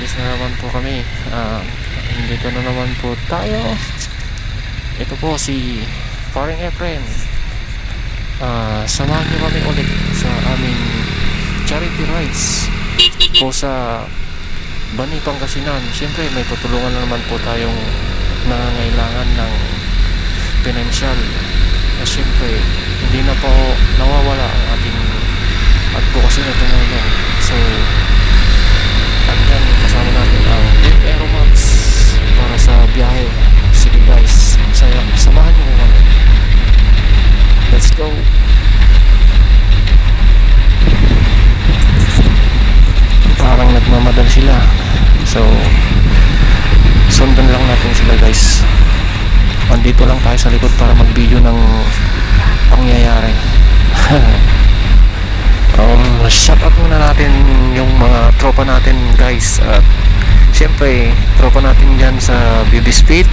alis na naman po kami. Dito na naman po tayo. Ito po si Paring Efren. Samahan niyo kami ulit sa aming charity rides po sa Bani, Pangasinan. Siyempre may tutulungan na naman po tayong nangangailangan ng pinansyal. Siyempre hindi na po nawawala ang ating advocacy na tumulong. So andyan kasama natin ang Aeromax para sa biyahe. Sige guys, samahan niyo kami. Let's go. Parang nagmamadal sila, so sundan lang natin sila guys. Andito lang tayo sa likod para mag-video ng pangyayari. Shout out muna natin yung mga tropa natin guys. At syempre tropa natin dyan sa BB Speed,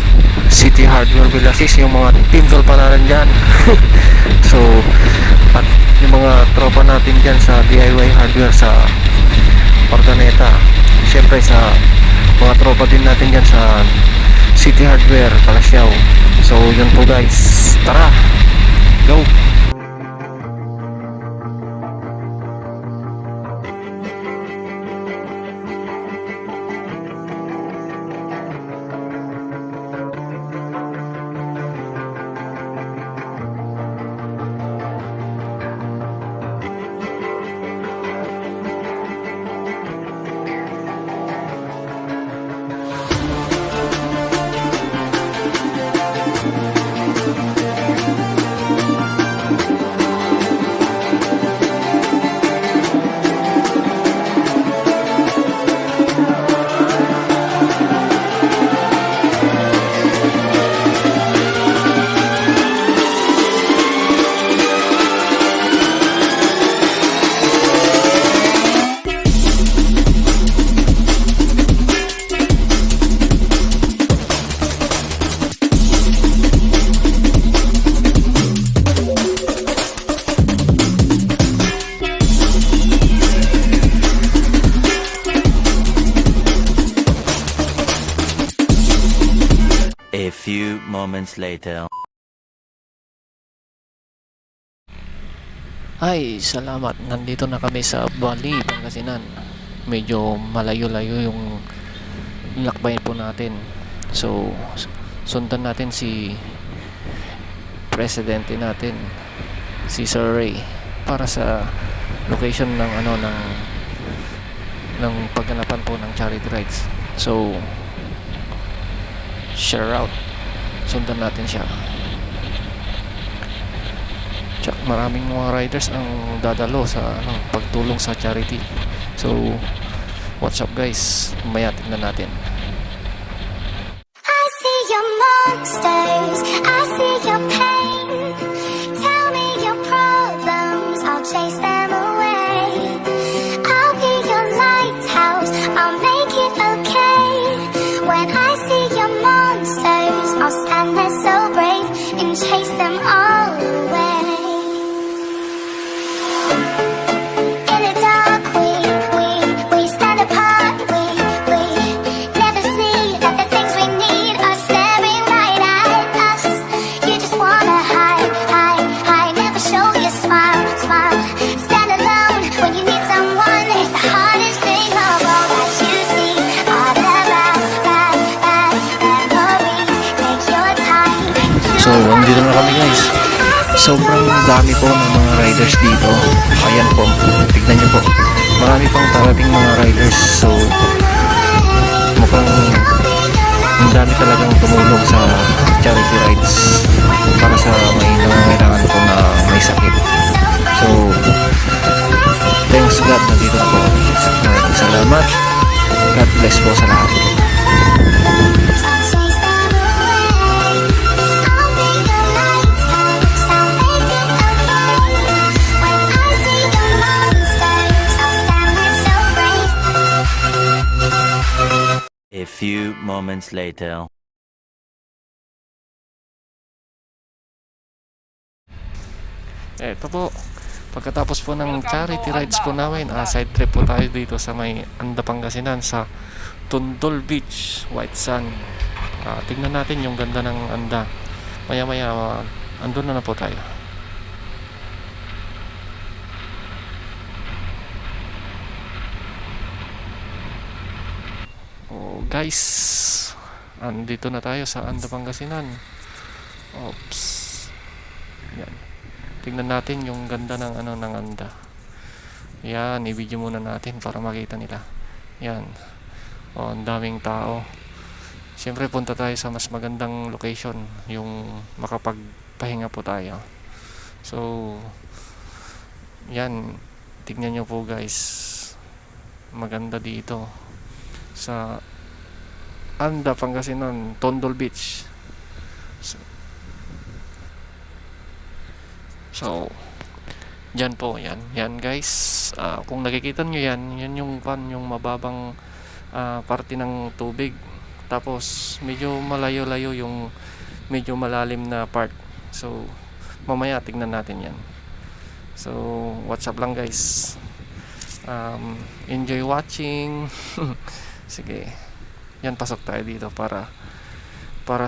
City Hardware Villasis, yung mga team pa na rin dyan. So at yung mga tropa natin dyan sa DIY Hardware sa Ordaneta, syempre sa mga tropa din natin dyan sa City Hardware Kalasyaw. So yun po guys, tara, go. A few moments later. Ay, salamat. Nandito na kami sa Bali, Pangasinan. Medyo malayo-layo yung lakbayin po natin. So, sundan natin si presidente natin, si Sir Ray, para sa location ng ng pagganapan po ng charity rides. So, share out. Sundan natin siya. Tsak, maraming mga riders ang dadalo sa pagtulong sa charity. So, what's up guys? Mamaya tignan natin. I see your monsters, I see your pain. Tell me your problems, I'll chase them away. I'll be your lighthouse, I'll make it okay. When I see your monsters, I'll stand there so brave and chase them all away. In the dark, we stand apart. We never see that the things we need are staring right at us. You just wanna hide, never show your smile. Stand alone when you need someone. It's the hardest thing of all that you see. All the bad memories. Take your time. So, nandito na kami guys. Sobrang dami po ng mga riders dito. Ayan po, tignan nyo po. Marami pang tarating mga riders. So, mukhang ang dami talagang tumulong sa charity rides para sa may nangangailangan po na may sakit. So, thanks God, nandito na po kami. Maraming salamat. God bless po sa lahat. A few moments later. Eto po, Pagkatapos po ng charity rides po namin, side trip po tayo dito sa may Anda, Pangasinan sa Tondol Beach, White Sand. Tignan natin yung ganda ng Anda. Maya maya, andun na po tayo. Oh guys, andito na tayo sa Anda, Pangasinan. Oops. Yan. Tingnan natin yung ganda ng ng Anda. Yan, i-video muna natin para makita nila. Yan. Oh, ang daming tao. Siyempre punta tayo sa mas magandang location, yung makapagpahinga po tayo. So, yan. Tingnan nyo po guys. Maganda dito sa Anda, Pangasinan, Tondol Beach. So, yan po, yan guys. Kung nakikita nyo yan yung yung mababang parte ng tubig. Tapos medyo malayo-layo yung medyo malalim na part. So, mamaya tignan natin yan. So, what's up lang guys. Enjoy watching. Sige. Yan, pasok tayo dito para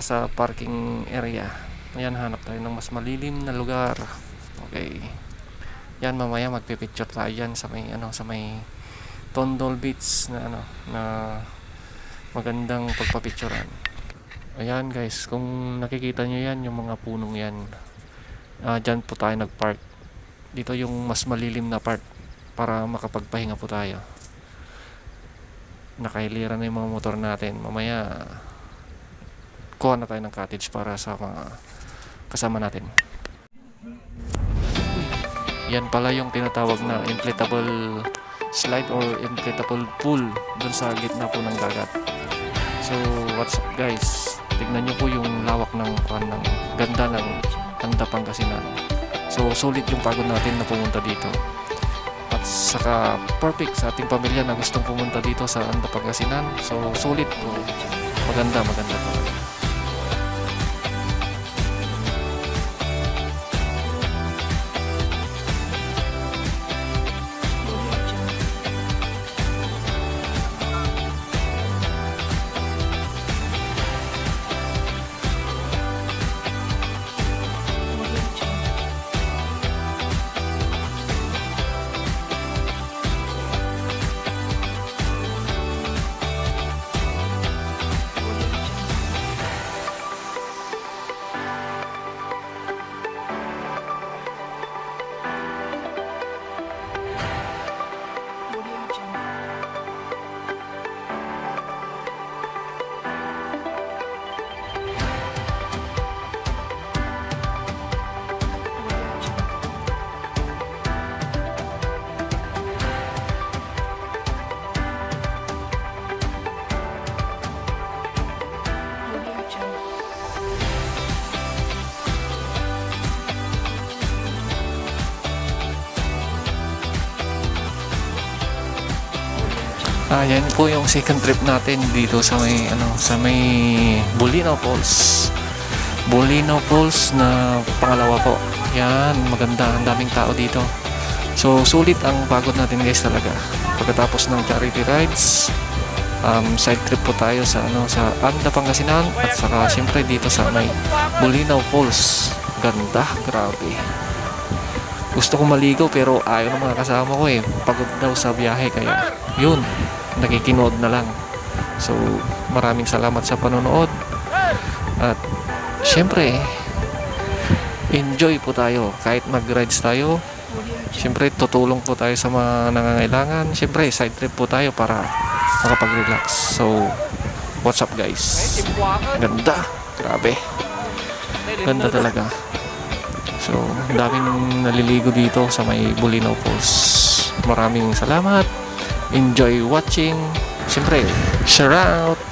sa parking area. Ayan, hanap tayo ng mas malilim na lugar. Okay. Yan, mamaya magpipicture tayo dyan sa may sa may Tondol Beach na na magandang pagpapicturean. Ayan guys, kung nakikita nyo yan, yung mga punong yan, dyan po tayo nagpark. Dito yung mas malilim na part para makapagpahinga po tayo. Nakailira na yung mga motor natin. Mamaya kuha na tayo ng cottage para sa mga kasama natin. Yan pala yung tinatawag na inflatable slide or inflatable pool dun sa gitna po ng dagat. So, what's up guys? Tignan nyo po yung lawak ng ganda ng Anda, Pangasinan. So, sulit yung pagod natin na pumunta dito. At saka perfect sa ating pamilya na gustong pumunta dito sa Anda, Pangasinan. So, sulit po. Maganda talaga. Yan po yung second trip natin dito sa may sa may Bulinaw Falls. Bulinaw Falls na pangalawa po. Yan, maganda, ang daming tao dito. So sulit ang pagod natin guys talaga. Pagkatapos ng charity rides, side trip po tayo sa sa Anda, Pangasinan at saka siyempre dito sa may Bulinaw Falls. Ganda, grabe. Gusto ko maligo pero ayaw ng mga kasama ko eh. Pagod daw sa biyahe kaya yun, nakikinood na lang. So maraming salamat sa panonood. At syempre enjoy po tayo kahit mag-rides tayo. Syempre tutulong po tayo sa mga nangangailangan. Syempre side trip po tayo para makapag-relax. So what's up guys? Ganda, grabe. Ganda talaga. So, daming naliligo dito sa may Bulinaw Falls. Maraming salamat. Enjoy watching. Siyempre, share out.